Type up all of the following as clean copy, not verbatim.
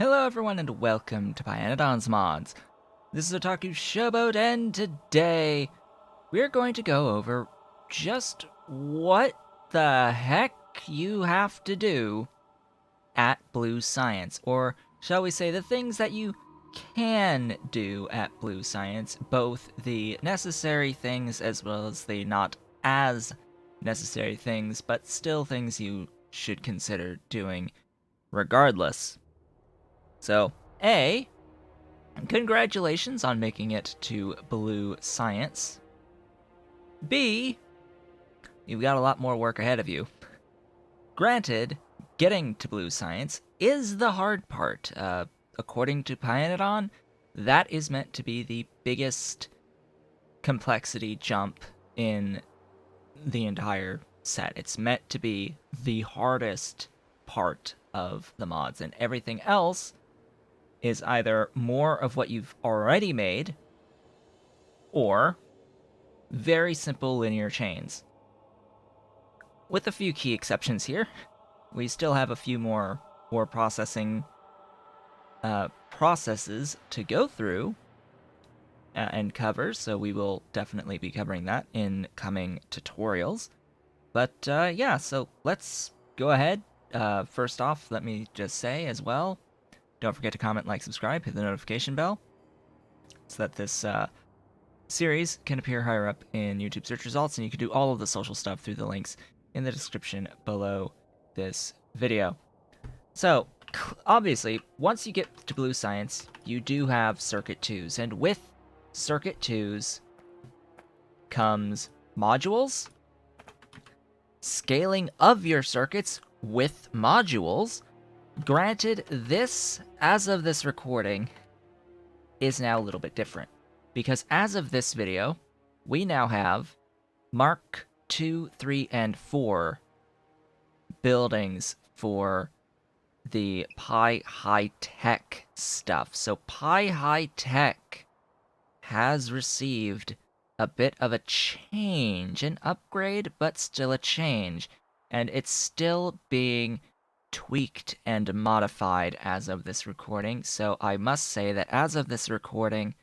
Hello everyone and welcome to Pyanodons Mods. This is Otaku Showboat and today we're going to go over just what the heck you have to do at Blue Science, or shall we say the things that you can do at Blue Science, both the necessary things as well as the not as necessary things, but still things you should consider doing regardless. So, A, congratulations on making it to Blue Science. B, you've got a lot more work ahead of you. Granted, getting to Blue Science is the hard part. According to Pyanodon, that is meant to be the biggest complexity jump in the entire set. It's meant to be the hardest part of the mods, and everything else is either more of what you've already made or very simple linear chains. With a few key exceptions here, we still have a few more ore processing processes to go through and cover, so we will definitely be covering that in coming tutorials. But yeah, so let's go ahead. First off, let me just say as well, don't forget to comment, like, subscribe, hit the notification bell, so that this series can appear higher up in YouTube search results, and you can do all of the social stuff through the links in the description below this video. So, obviously, once you get to Blue Science, you do have Circuit 2s, and with Circuit 2s comes modules, scaling of your circuits with modules. Granted, this, as of this recording, is now a little bit different, because as of this video, we now have Mark 2, 3, and 4 buildings for the Pi High Tech stuff. So Pi High Tech has received a bit of a change, an upgrade, but still a change, and it's still being tweaked and modified as of this recording. So I must say that as of this recording,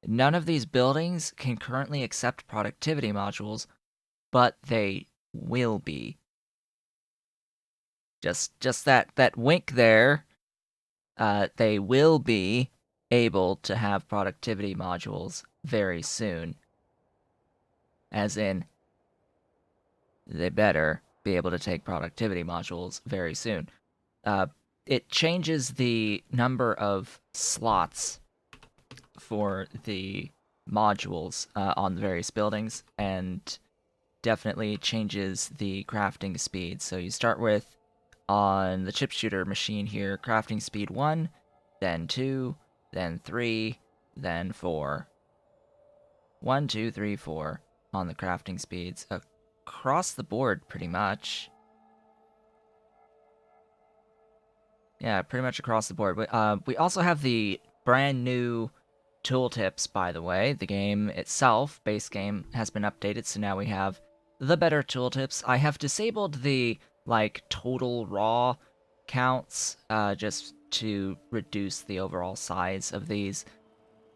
none of these buildings can currently accept productivity modules, but they will be. Just that wink there. They will be able to have productivity modules very soon. As in, they better be able to take productivity modules very soon. It changes the number of slots for the modules on the various buildings, and definitely changes the crafting speed. So you start with, on the chip shooter machine here, crafting speed 1, then 2, then 3, then 4. 1, 2, 3, 4 on the crafting speeds. Across the board, pretty much. Yeah, pretty much across the board. We also have the brand new tooltips, by the way. The game itself, base game, has been updated, so now we have the better tooltips. I have disabled the, total raw counts, just to reduce the overall size of these.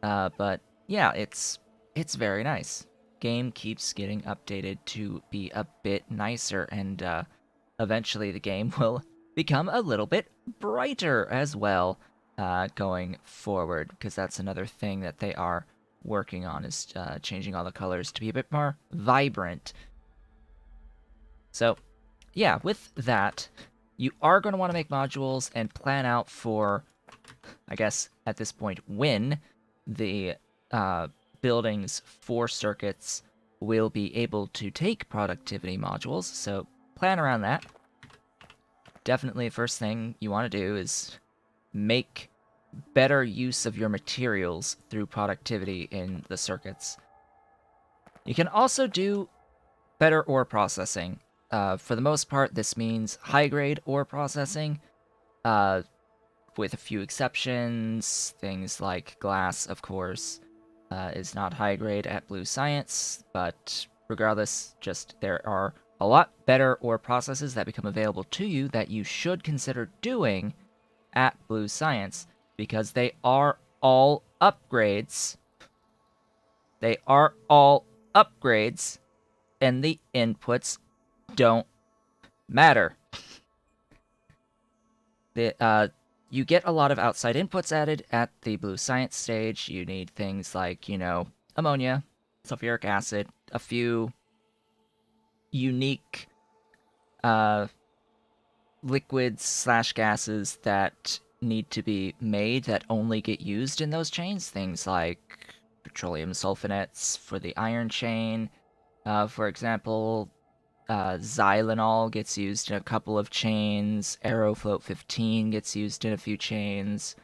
But yeah, it's very nice. Game keeps getting updated to be a bit nicer, and eventually the game will become a little bit brighter as well, going forward, because that's another thing that they are working on, is changing all the colors to be a bit more vibrant. So yeah, with that, you are going to want to make modules and plan out for, I guess, at this point, when the buildings for circuits will be able to take productivity modules, so plan around that. Definitely, first thing you want to do is make better use of your materials through productivity in the circuits. You can also do better ore processing. For the most part, this means high-grade ore processing, with a few exceptions. Things like glass, of course, is not high-grade at Blue Science, but regardless, just there are a lot better ore processes that become available to you that you should consider doing at Blue Science because they are all upgrades. They are all upgrades, and the inputs don't matter. You get a lot of outside inputs added at the Blue Science stage. You need things like, ammonia, sulfuric acid, a few unique liquids/gases that need to be made that only get used in those chains. Things like petroleum sulfonates for the iron chain. For example, Xylenol gets used in a couple of chains. Aerofloat 15 gets used in a few chains.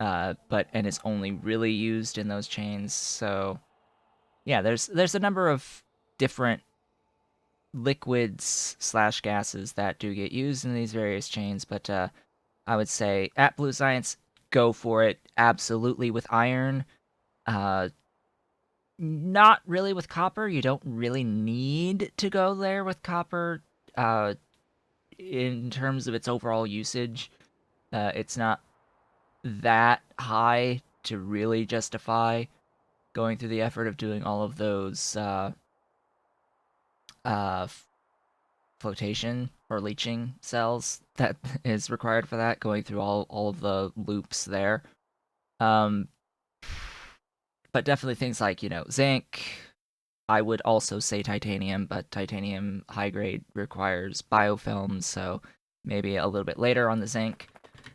And it's only really used in those chains. So, yeah, there's a number of different liquids/gases that do get used in these various chains, but I would say at Blue Science, go for it absolutely with iron. Not really with copper. You don't really need to go there with copper in terms of its overall usage. It's not that high to really justify going through the effort of doing all of those flotation or leaching cells that is required for that, going through all of the loops there. But definitely things like, zinc. I would also say titanium, but titanium high grade requires biofilms, so maybe a little bit later on the zinc.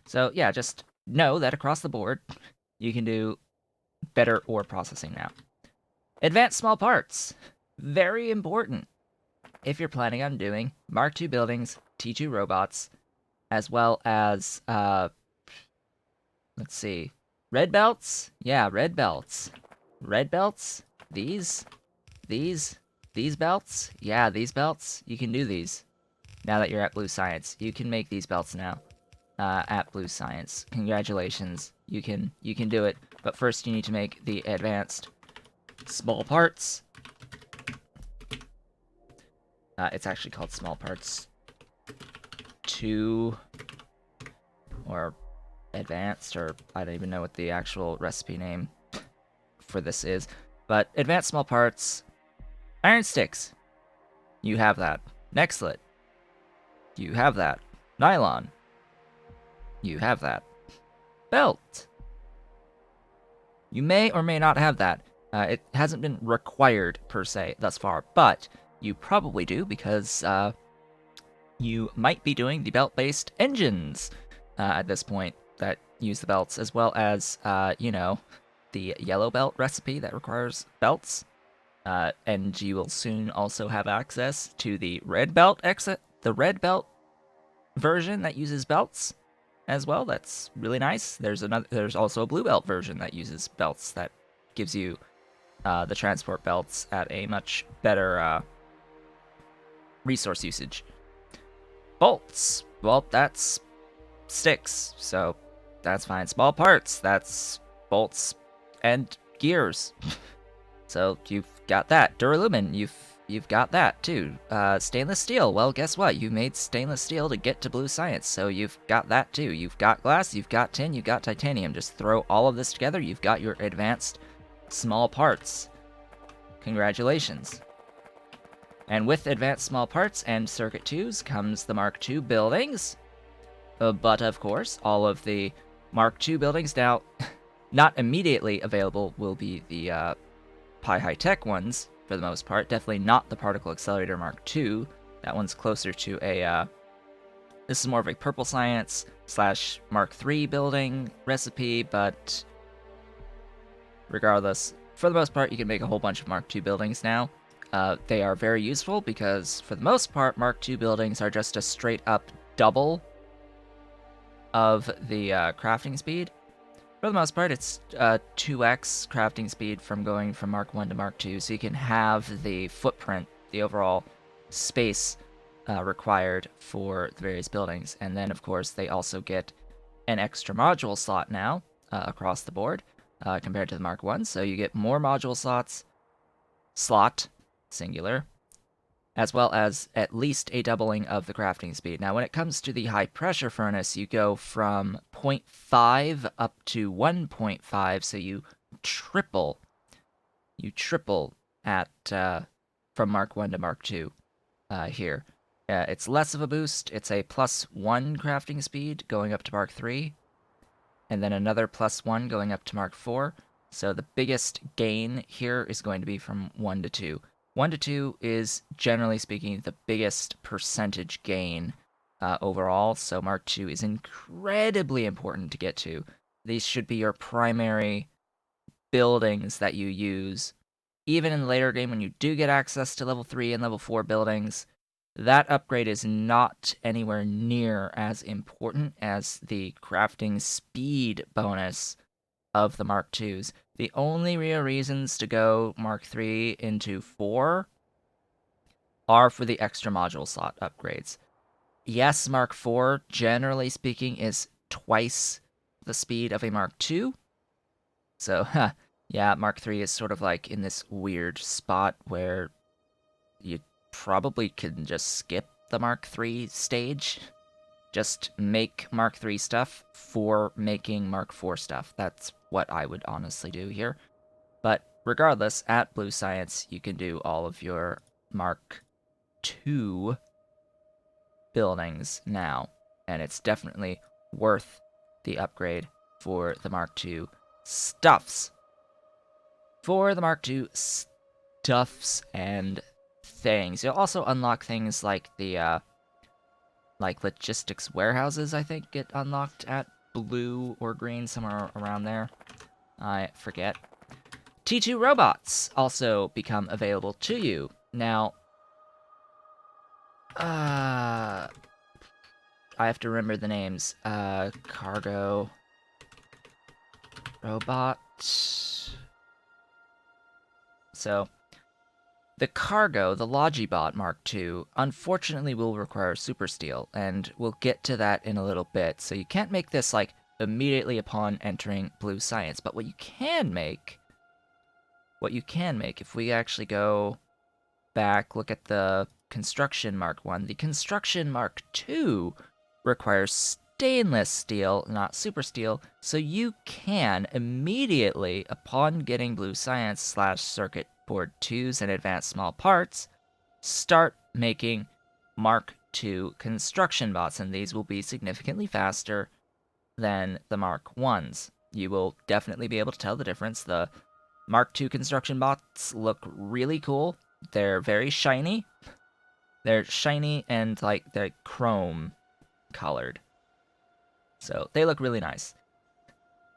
So yeah, just know that across the board, you can do better ore processing now. Advanced small parts. Very important if you're planning on doing Mark II buildings, T2 robots, as well as, let's see, red belts? Yeah, red belts. Red belts? These belts? Yeah, these belts. You can do these. Now that you're at Blue Science, you can make these belts now. At Blue Science. Congratulations. You can do it. But first you need to make the advanced small parts. It's actually called small parts 2 or advanced, or I don't even know what the actual recipe name for this is. But advanced small parts, iron sticks. You have that. Nexlet. You have that. Nylon. You have that. Belt. You may or may not have that. It hasn't been required per se thus far, but you probably do because you might be doing the belt-based engines at this point that use the belts, as well as, the yellow belt recipe that requires belts. And you will soon also have access to the red belt version that uses belts as well. That's really nice. There's also a blue belt version that uses belts that gives you the transport belts at a much better resource usage. Bolts. Well, that's sticks, so that's fine. Small parts. That's bolts and gears. So you've got that. Duralumin, you've got that too. Stainless steel, well, guess what? You made stainless steel to get to Blue Science, so you've got that too. You've got glass, you've got tin, you've got titanium. Just throw all of this together, you've got your advanced small parts. Congratulations. And with advanced small parts and circuit 2s comes the Mark II buildings. But of course, all of the Mark II buildings now, not immediately available, will be the Pi High Tech ones, for the most part. Definitely not the Particle Accelerator Mark II. That one's closer to a, this is more of a Purple Science / Mark III building recipe, but regardless, for the most part, you can make a whole bunch of Mark II buildings now. They are very useful because, for the most part, Mark II buildings are just a straight-up double of the crafting speed. For the most part, it's 2x crafting speed from going from Mark 1 to Mark 2, so you can have the footprint, the overall space required for the various buildings. And then, of course, they also get an extra module slot now across the board compared to the Mark 1, so you get more module slots, singular, as well as at least a doubling of the crafting speed. Now, when it comes to the high pressure furnace, you go from 0.5 up to 1.5, so you triple. You triple at from Mark 1 to Mark 2 here. It's less of a boost. It's a +1 crafting speed going up to Mark 3, and then another +1 going up to Mark 4. So the biggest gain here is going to be from 1 to 2. 1 to 2 is, generally speaking, the biggest percentage gain overall, so Mark 2 is incredibly important to get to. These should be your primary buildings that you use. Even in the later game, when you do get access to level 3 and level 4 buildings, that upgrade is not anywhere near as important as the crafting speed bonus of the Mark IIs. The only real reasons to go Mark III into 4 are for the extra module slot upgrades. Yes, Mark IV, generally speaking, is twice the speed of a Mark II. So, yeah, Mark III is sort of like in this weird spot where you probably can just skip the Mark III stage. Just make Mark III stuff for making Mark IV stuff. That's what I would honestly do here. But regardless, at Blue Science, you can do all of your Mark II buildings now. And it's definitely worth the upgrade for the Mark II stuffs. For the Mark II stuffs and things, you'll also unlock things like the like logistics warehouses, I think, get unlocked at blue or green, somewhere around there. I forget. T2 robots also become available to you. Now, I have to remember the names. Cargo robot. So, the Cargo, the Logibot Mark II, unfortunately will require Super Steel, and we'll get to that in a little bit, so you can't make this, like, immediately upon entering Blue Science, but what you can make, if we actually go back, look at the Construction Mark I, the Construction Mark II requires stainless steel, not Super Steel, so you can immediately, upon getting Blue Science / Circuit Board 2s and advanced small parts, start making Mark II construction bots, and these will be significantly faster than the Mark 1s. You will definitely be able to tell the difference. The Mark II construction bots look really cool. They're very shiny. They're shiny and, like, they're chrome colored. So they look really nice.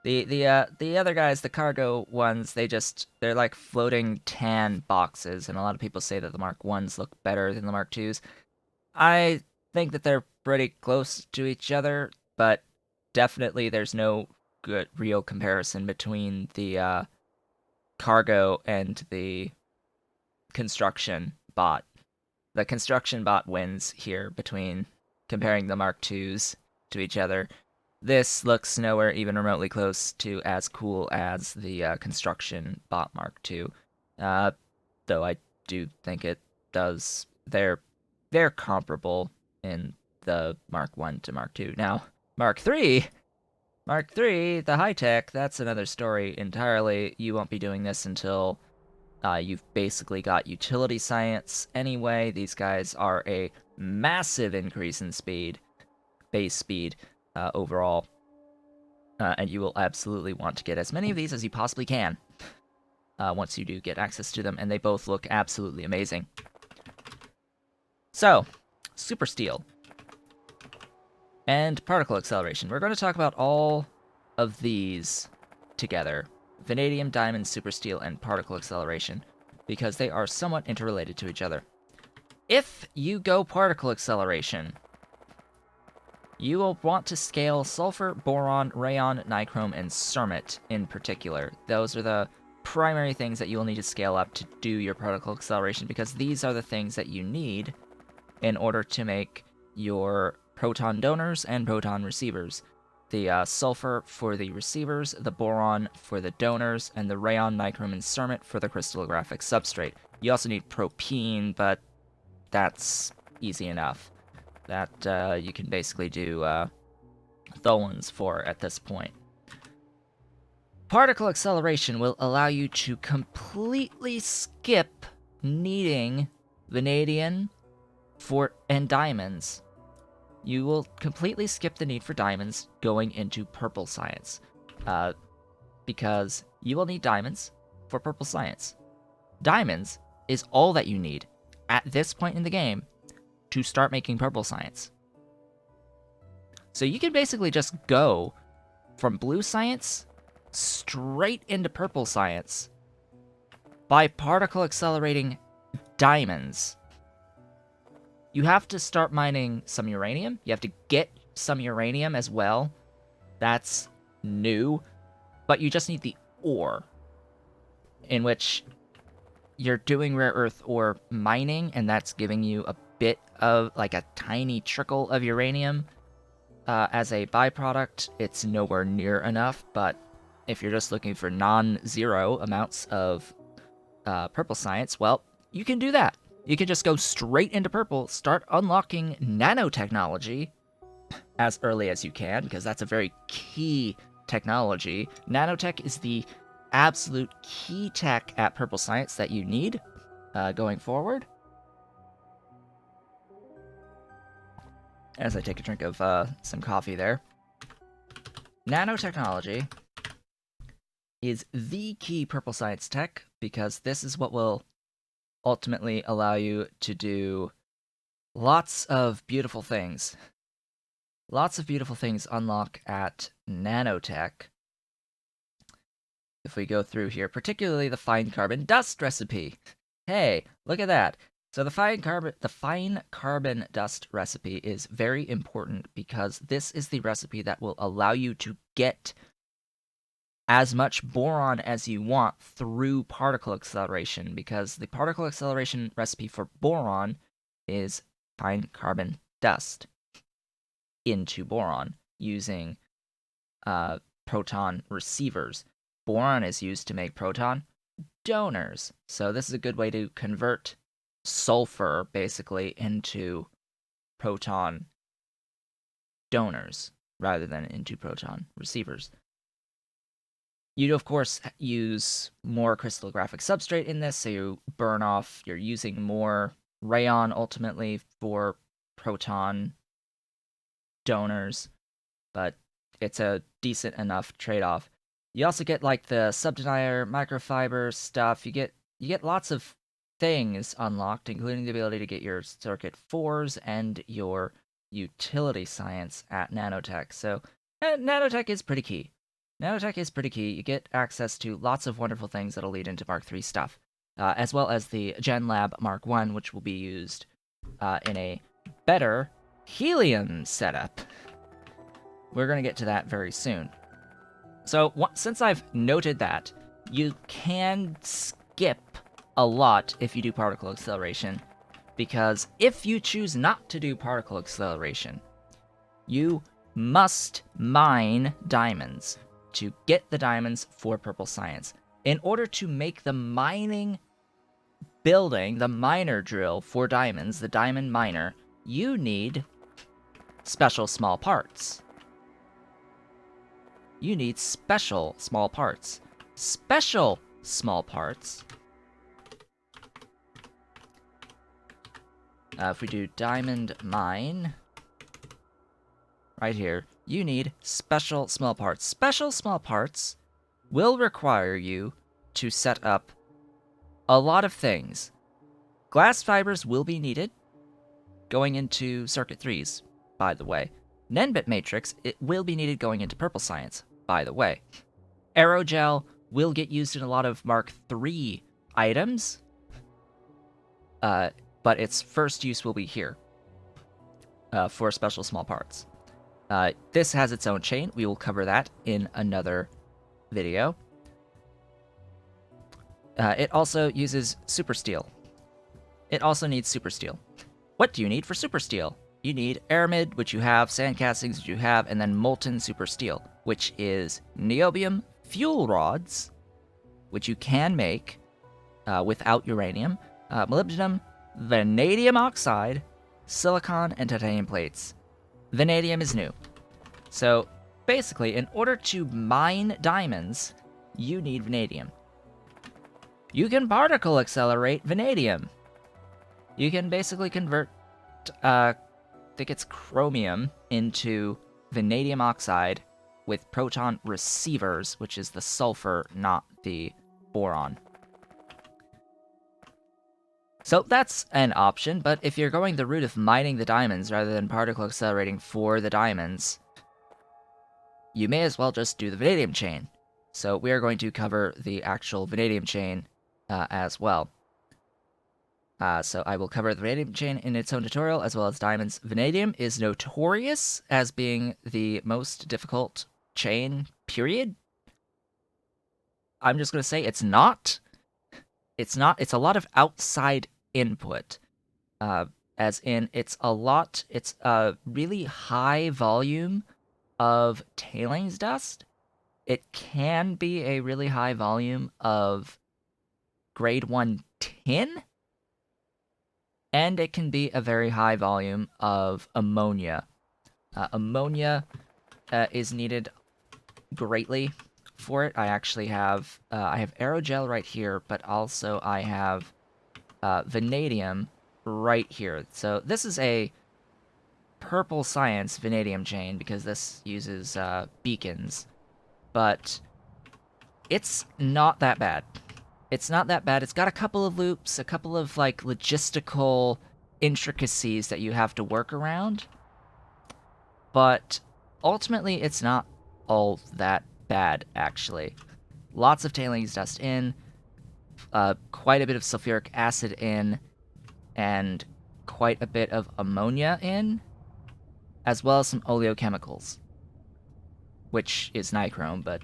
The other guys, the cargo ones, they're like floating tan boxes, and a lot of people say that the Mark 1s look better than the Mark 2s. I think that they're pretty close to each other, but definitely there's no good real comparison between the cargo and the construction bot. The construction bot wins here between comparing the Mark 2s to each other. This looks nowhere even remotely close to as cool as the construction bot Mark II, though I do think it does. They're comparable in the Mark 1 to Mark II. Now, Mark 3, the high tech, that's another story entirely. You won't be doing this until you've basically got utility science anyway. These guys are a massive increase in speed, base speed. Overall, and you will absolutely want to get as many of these as you possibly can once you do get access to them, and they both look absolutely amazing. So, Super Steel and Particle Acceleration. We're going to talk about all of these together. Vanadium, Diamond, Super Steel, and Particle Acceleration, because they are somewhat interrelated to each other. If you go Particle Acceleration, you will want to scale sulfur, boron, rayon, nichrome, and cermet in particular. Those are the primary things that you will need to scale up to do your particle acceleration, because these are the things that you need in order to make your proton donors and proton receivers. The sulfur for the receivers, the boron for the donors, and the rayon, nichrome, and cermet for the crystallographic substrate. You also need propene, but that's easy enough. That you can basically do Tholins for at this point. Particle acceleration will allow you to completely skip needing vanadium and diamonds. You will completely skip the need for diamonds going into purple science, because you will need diamonds for purple science. Diamonds is all that you need at this point in the game to start making purple science. So you can basically just go from blue science straight into purple science by particle accelerating diamonds. You have to start mining some uranium. You have to get some uranium as well. That's new. But you just need the ore, in which you're doing rare earth ore mining, and that's giving you a bit of, like, a tiny trickle of uranium as a byproduct. It's nowhere near enough, but if you're just looking for non-zero amounts of purple science, well, you can do that. You can just go straight into purple, start unlocking nanotechnology as early as you can, because that's a very key technology. Nanotech is the absolute key tech at purple science that you need going forward. As I take a drink of some coffee there. Nanotechnology is the key purple science tech, because this is what will ultimately allow you to do lots of beautiful things. Lots of beautiful things unlock at nanotech. If we go through here, particularly the fine carbon dust recipe. Hey, look at that. So the fine carbon dust recipe is very important, because this is the recipe that will allow you to get as much boron as you want through particle acceleration, because the particle acceleration recipe for boron is fine carbon dust into boron using proton receivers. Boron is used to make proton donors, so this is a good way to convert sulfur basically into proton donors rather than into proton receivers. You, of course, use more crystallographic substrate in this, so you burn off, you're using more rayon ultimately for proton donors, but it's a decent enough trade-off. You also get, like, the subdenier, microfiber stuff. You get lots of things unlocked, including the ability to get your circuit 4s and your utility science at nanotech. So nanotech is pretty key. Nanotech is pretty key. You get access to lots of wonderful things that'll lead into Mark III stuff, as well as the Gen Lab Mark I, which will be used in a better helium setup. We're going to get to that very soon. So since I've noted that, you can skip a lot if you do particle acceleration, because if you choose not to do particle acceleration, you must mine diamonds to get the diamonds for purple science. In order to make the mining building, the miner drill for diamonds, the diamond miner, you need special small parts. You need special small parts. Special small parts. If we do diamond mine, right here, you need special small parts. Special small parts will require you to set up a lot of things. Glass fibers will be needed going into circuit 3s, by the way. Nenbit matrix, it will be needed going into purple science, by the way. Aerogel will get used in a lot of Mark III items, but its first use will be here for special small parts. This has its own chain. We will cover that in another video. It also uses super steel. It also needs super steel. What do you need for super steel? You need aramid, which you have, sand castings, which you have, and then molten super steel, which is niobium fuel rods, which you can make without uranium, molybdenum, vanadium oxide, silicon, and titanium plates. Vanadium is new. So basically, in order to mine diamonds, you need vanadium. You can particle accelerate vanadium. You can basically convert, I think it's chromium, into vanadium oxide with proton receivers, which is the sulfur, not the boron. So that's an option, but if you're going the route of mining the diamonds rather than particle accelerating for the diamonds, you may as well just do the vanadium chain. So we are going to cover the actual vanadium chain as well. So I will cover the vanadium chain in its own tutorial, as well as diamonds. Vanadium is notorious as being the most difficult chain, period. I'm just going to say it's not. It's not. It's a lot of outside input. As in, it's a really high volume of tailings dust. It can be a really high volume of grade 1 tin, and it can be a very high volume of ammonia. Ammonia is needed greatly for it. I actually have aerogel right here, but also I have vanadium right here. So this is a purple science vanadium chain because this uses beacons, but it's not that bad. It's not that bad. It's got a couple of loops, a couple of like logistical intricacies that you have to work around, but ultimately it's not all that bad, actually. Lots of tailings dust in, quite a bit of sulfuric acid in, and quite a bit of ammonia in, as well as some oleochemicals, which is nichrome, but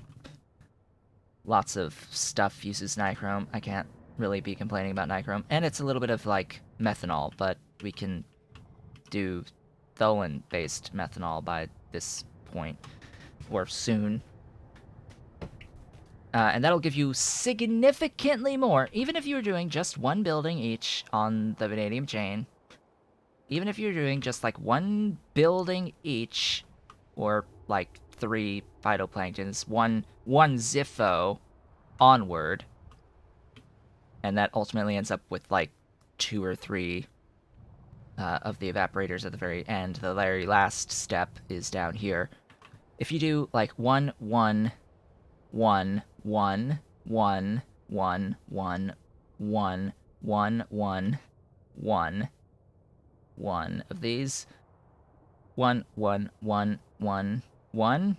lots of stuff uses nichrome. I can't really be complaining about nichrome. And it's a little bit of, like, methanol, but we can do Tholen-based methanol by this point, or soon. And that'll give you significantly more, even if you were doing just one building each on the vanadium chain. Even if you're doing just, like, one building each, or, like, 3 phytoplanktons, one Ziffo onward, and that ultimately ends up with, like, 2 or 3 of the evaporators at the very end. The very last step is down here. If you do, like, 1, 1, 1, 1, 1, 1, 1, 1, 1, 1, 1, 1 of these, 1, 1, 1, 1, 1.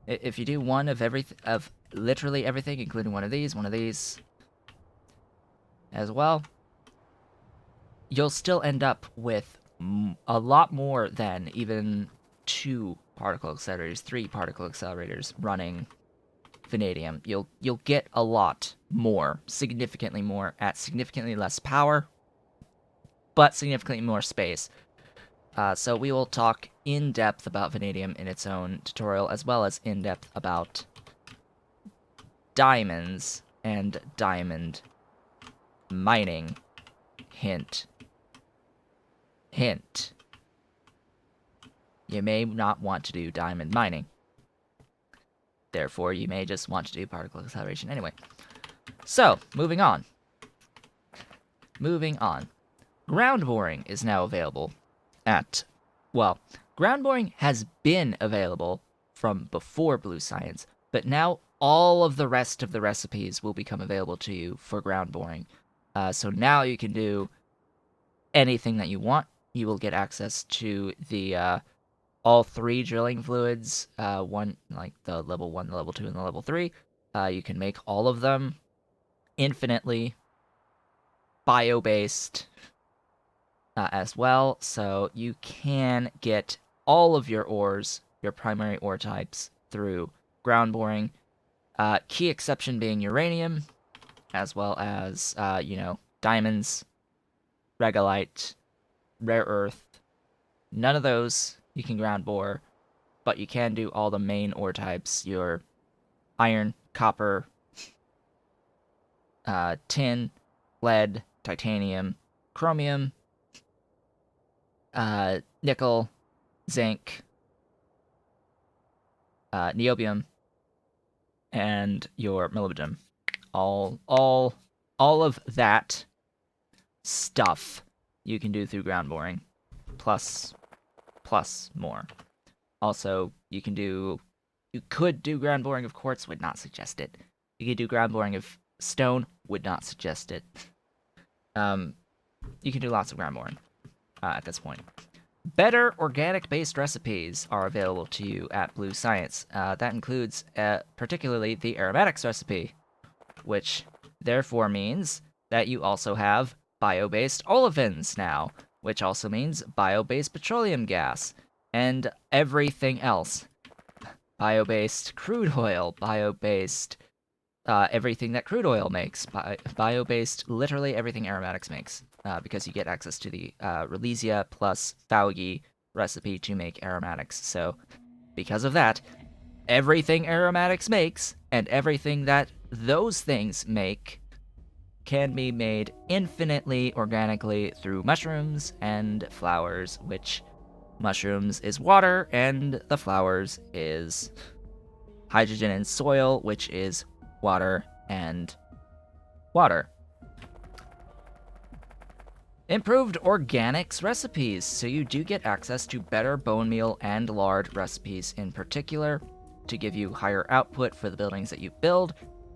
If you do one of literally everything, including one of these as well, you'll still end up with a lot more than even 2 particle accelerators, 3 particle accelerators running vanadium. You'll get a lot more, significantly more, at significantly less power, but significantly more space. So we will talk in depth about vanadium in its own tutorial, as well as in depth about diamonds and diamond mining. Hint. Hint. You may not want to do diamond mining. Therefore, you may just want to do particle acceleration anyway. So, moving on. Ground boring is now available ground boring has been available from before Blue Science, but now all of the rest of the recipes will become available to you for ground boring. So now you can do anything that you want. You will get access to the all 3 drilling fluids, one like the level 1, the level 2, and the level 3. You can make all of them infinitely bio-based as well, so you can get all of your ores, your primary ore types, through ground boring. Key exception being uranium, as well as, diamonds, regolite, rare earth. None of those you can ground bore, but you can do all the main ore types, your iron, copper, tin, lead, titanium, chromium, nickel, zinc, niobium, and your molybdenum. All of that stuff you can do through ground boring, plus more. Also, you could do ground boring of quartz, would not suggest it. You could do ground boring of stone, would not suggest it. You can do lots of ground boring at this point. Better organic-based recipes are available to you at Blue Science. That includes particularly the aromatics recipe, which therefore means that you also have bio-based olefins now, which also means bio-based petroleum gas, and everything else. Bio-based crude oil, bio-based everything that crude oil makes, bio-based literally everything aromatics makes, because you get access to the Relesia plus Faugi recipe to make aromatics. So because of that, everything aromatics makes and everything that those things make can be made infinitely organically through mushrooms and flowers, which mushrooms is water and the flowers is hydrogen and soil, which is water and water. Improved organics recipes, so you do get access to better bone meal and lard recipes in particular to give you higher output for the buildings that you build.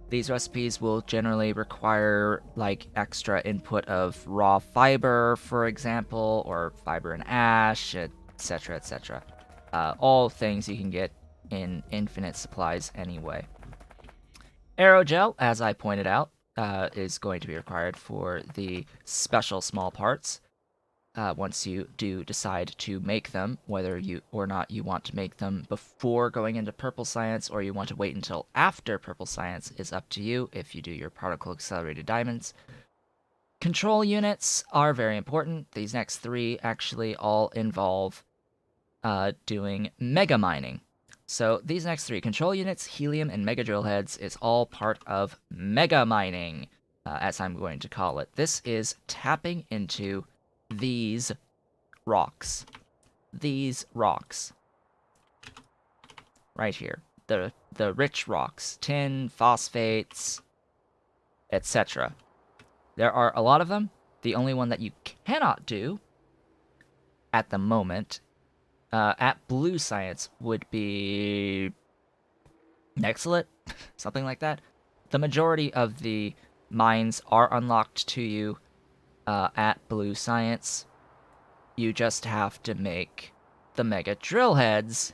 These recipes will generally require like extra input of raw fiber, for example, or fiber and ash, etc., etc. All things you can get in infinite supplies anyway. Aerogel, as I pointed out, is going to be required for the special small parts once you do decide to make them, whether you or not you want to make them before going into Purple Science or you want to wait until after Purple Science is up to you if you do your particle accelerated diamonds. Control units are very important. These next three actually all involve doing mega mining. So these next three, control units, helium, and mega drill heads, is all part of mega mining, as I'm going to call it. This is tapping into these rocks. These rocks. Right here. The rich rocks. Tin, phosphates, etc. There are a lot of them. The only one that you cannot do at the moment at Blue Science would be Nexalit, something like that. The majority of the mines are unlocked to you at Blue Science. You just have to make the mega drill heads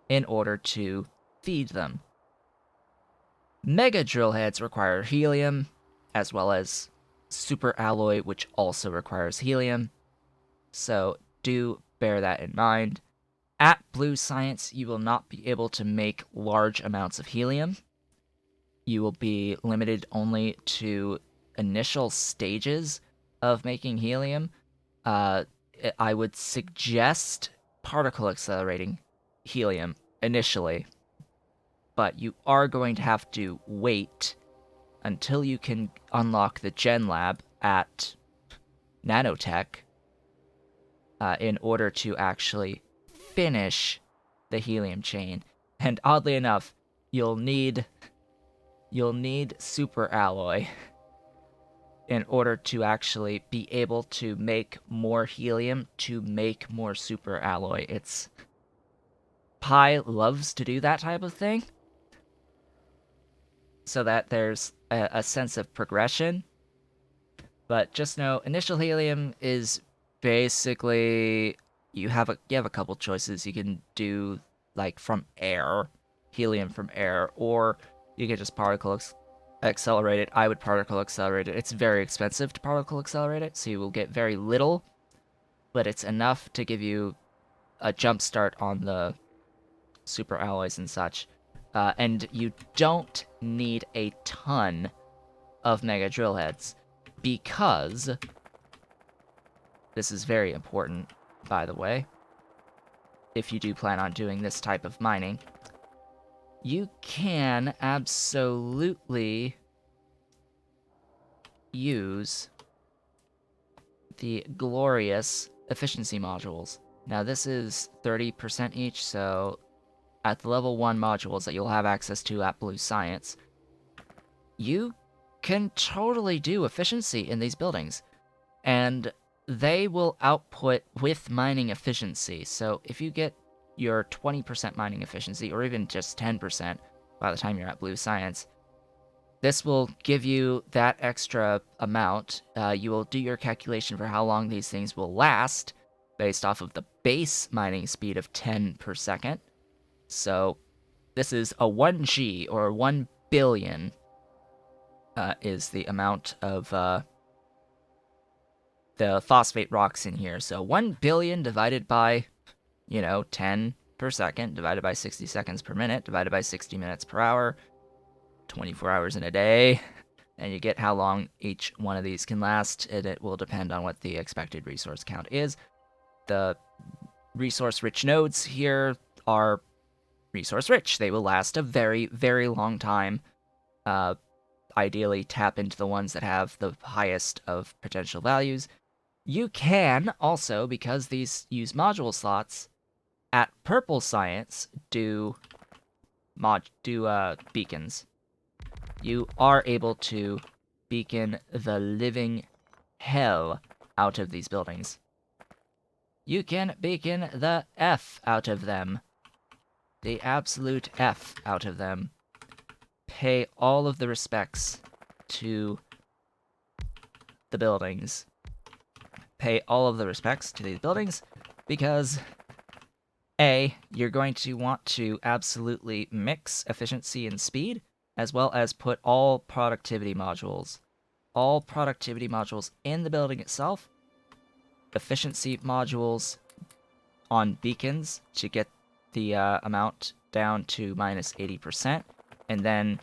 in order to feed them. Mega drill heads require helium, as well as super alloy, which also requires helium. So do bear that in mind. At Blue Science, you will not be able to make large amounts of helium. You will be limited only to initial stages of making helium. I would suggest particle accelerating helium initially, but you are going to have to wait until you can unlock the Gen Lab at Nanotech in order to actually finish the helium chain. And oddly enough, you'll need super alloy in order to actually be able to make more helium to make more super alloy. Pi loves to do that type of thing so that there's a sense of progression. But just know, initial helium is basically you have a couple choices. You can do like from air, helium from air, or you can just particle accelerate it. I would particle accelerate it. It's very expensive to particle accelerate it, so you will get very little, but it's enough to give you a jump start on the super alloys and such. And you don't need a ton of mega drill heads because this is very important, by the way, if you do plan on doing this type of mining. You can absolutely use the glorious efficiency modules. Now this is 30% each, so at the level 1 modules that you'll have access to at Blue Science, you can totally do efficiency in these buildings. And they will output with mining efficiency. So if you get your 20% mining efficiency, or even just 10% by the time you're at Blue Science, this will give you that extra amount. You will do your calculation for how long these things will last based off of the base mining speed of 10 per second. So this is a 1G, or 1 billion is the amount of the phosphate rocks in here. So 1 billion divided by, 10 per second, divided by 60 seconds per minute, divided by 60 minutes per hour, 24 hours in a day, and you get how long each one of these can last, and it will depend on what the expected resource count is. The resource-rich nodes here are resource-rich. They will last a very, very long time. Ideally, tap into the ones that have the highest of potential values. You can also, because these use module slots, at Purple Science do beacons. You are able to beacon the living hell out of these buildings. You can beacon the F out of them. The absolute F out of them. Pay all of the respects to the buildings. Pay all of the respects to these buildings because A, you're going to want to absolutely mix efficiency and speed, as well as put all productivity modules in the building itself, efficiency modules on beacons to get the amount down to minus 80%, and then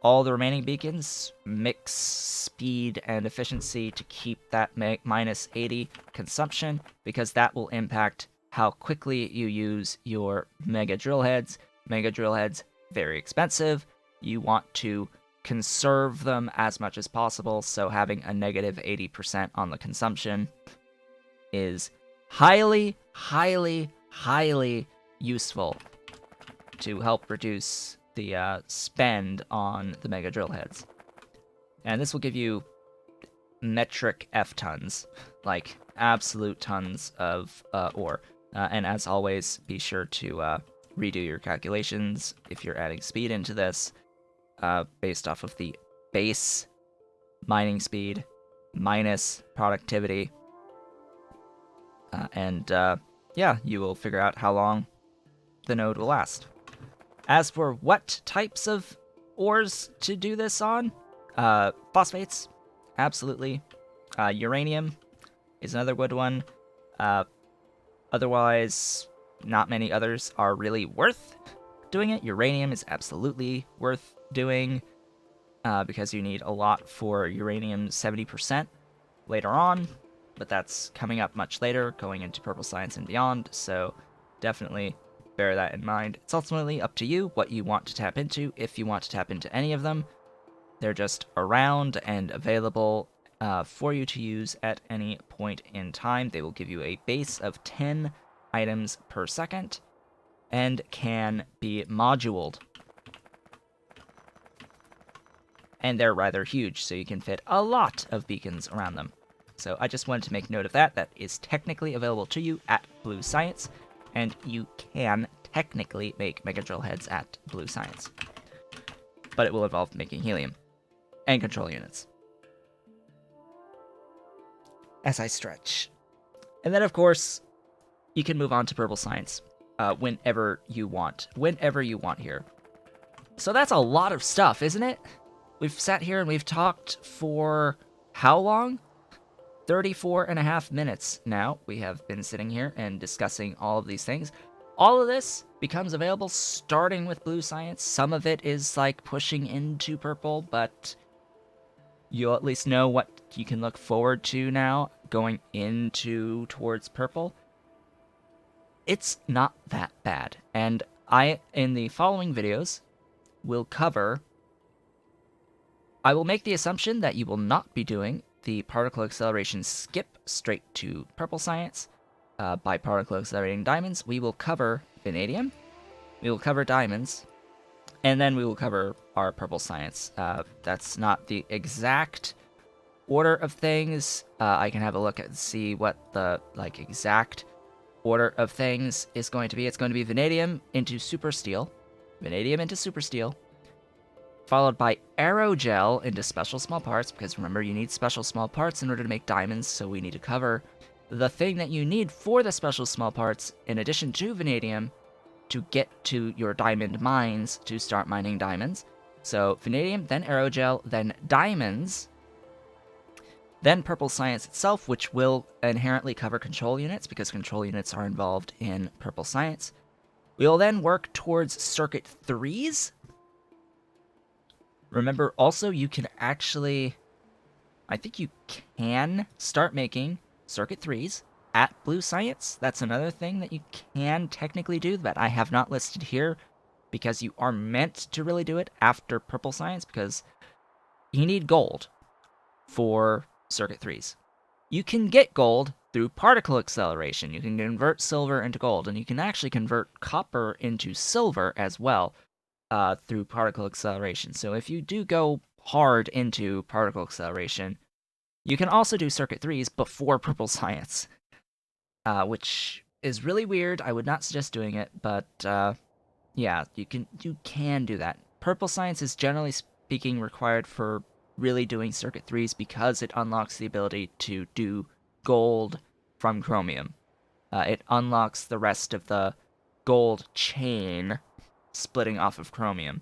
all the remaining beacons mix speed and efficiency to keep that minus 80 consumption, because that will impact how quickly you use your mega drill heads. Mega drill heads, very expensive. You want to conserve them as much as possible, so having a negative 80% on the consumption is highly, highly, highly useful to help reduce the spend on the mega drill heads. And this will give you metric F tons, like absolute tons of ore. And as always, be sure to redo your calculations if you're adding speed into this, based off of the base mining speed minus productivity. Yeah, you will figure out how long the node will last. As for what types of ores to do this on, phosphates, absolutely. Uranium is another good one. Otherwise, not many others are really worth doing it. Uranium is absolutely worth doing, because you need a lot for uranium 70% later on, but that's coming up much later, going into Purple Science and beyond, so definitely bear that in mind. It's ultimately up to you what you want to tap into, if you want to tap into any of them. They're just around and available for you to use at any point in time. They will give you a base of 10 items per second and can be moduled. And they're rather huge, so you can fit a lot of beacons around them. So I just wanted to make note of that. That is technically available to you at Blue Science, and you can technically make mega drill heads at Blue Science. But it will involve making helium and control units. As I stretch. And then, of course, you can move on to Purple Science whenever you want. Whenever you want here. So that's a lot of stuff, isn't it? We've sat here and we've talked for how long? 34 and a half minutes now. We have been sitting here and discussing all of these things. All of this becomes available starting with Blue Science. Some of it is like pushing into Purple, but you'll at least know what you can look forward to now going into towards Purple. It's not that bad. And in the following videos, I will make the assumption that you will not be doing the particle acceleration skip straight to purple science. By particle accelerating diamonds, we will cover vanadium, we will cover diamonds, and then we will cover our purple science. That's not the exact order of things. I can have a look and see what the exact order of things is going to be. It's going to be vanadium into super steel, followed by aerogel into special small parts, because remember, you need special small parts in order to make diamonds, so we need to cover the thing that you need for the special small parts in addition to vanadium to get to your diamond mines to start mining diamonds. So vanadium, then aerogel, then diamonds, then purple science itself, which will inherently cover control units because control units are involved in purple science. We will then work towards circuit 3s. Remember, also, you can actually, I think you can start making circuit 3s at blue science. That's another thing that you can technically do that I have not listed here, because you are meant to really do it after purple science, because you need gold for circuit 3s. You can get gold through particle acceleration. You can convert silver into gold, and you can actually convert copper into silver as well through particle acceleration. So if you do go hard into particle acceleration, you can also do circuit 3s before purple science, which is really weird. I would not suggest doing it, but yeah, you can do that. Purple science is generally speaking required for really doing circuit 3s because it unlocks the ability to do gold from chromium. It unlocks the rest of the gold chain splitting off of chromium.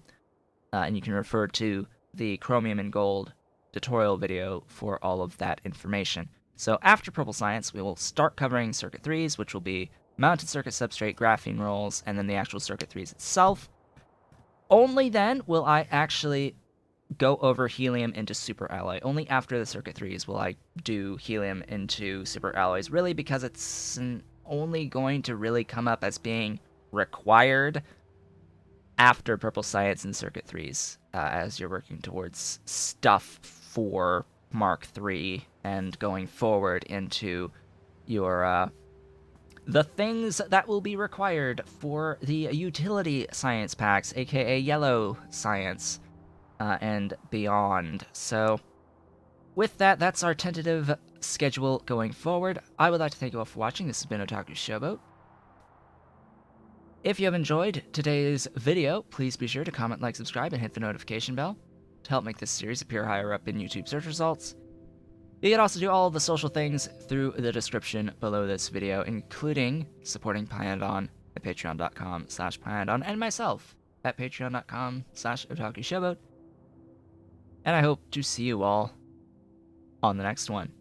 And you can refer to the chromium and gold tutorial video for all of that information. So after purple science, we will start covering circuit 3s, which will be mounted circuit substrate, graphene rolls, and then the actual circuit 3s itself. Only then will I actually go over helium into super alloy. Only after the circuit 3s will I do helium into super alloys, really, because it's only going to really come up as being required after purple science and circuit 3s, as you're working towards stuff for Mark III and going forward into your the things that will be required for the utility science packs, aka yellow science, and beyond. So with that, that's our tentative schedule going forward. I would like to thank you all for watching. This has been Otaku Showboat. If you have enjoyed today's video, please be sure to comment, like, subscribe, and hit the notification bell to help make this series appear higher up in YouTube search results. You can also do all of the social things through the description below this video, including supporting Pyanodon at patreon.com/Pyanodon and myself at patreon.com/OtakuShowboat. And I hope to see you all on the next one.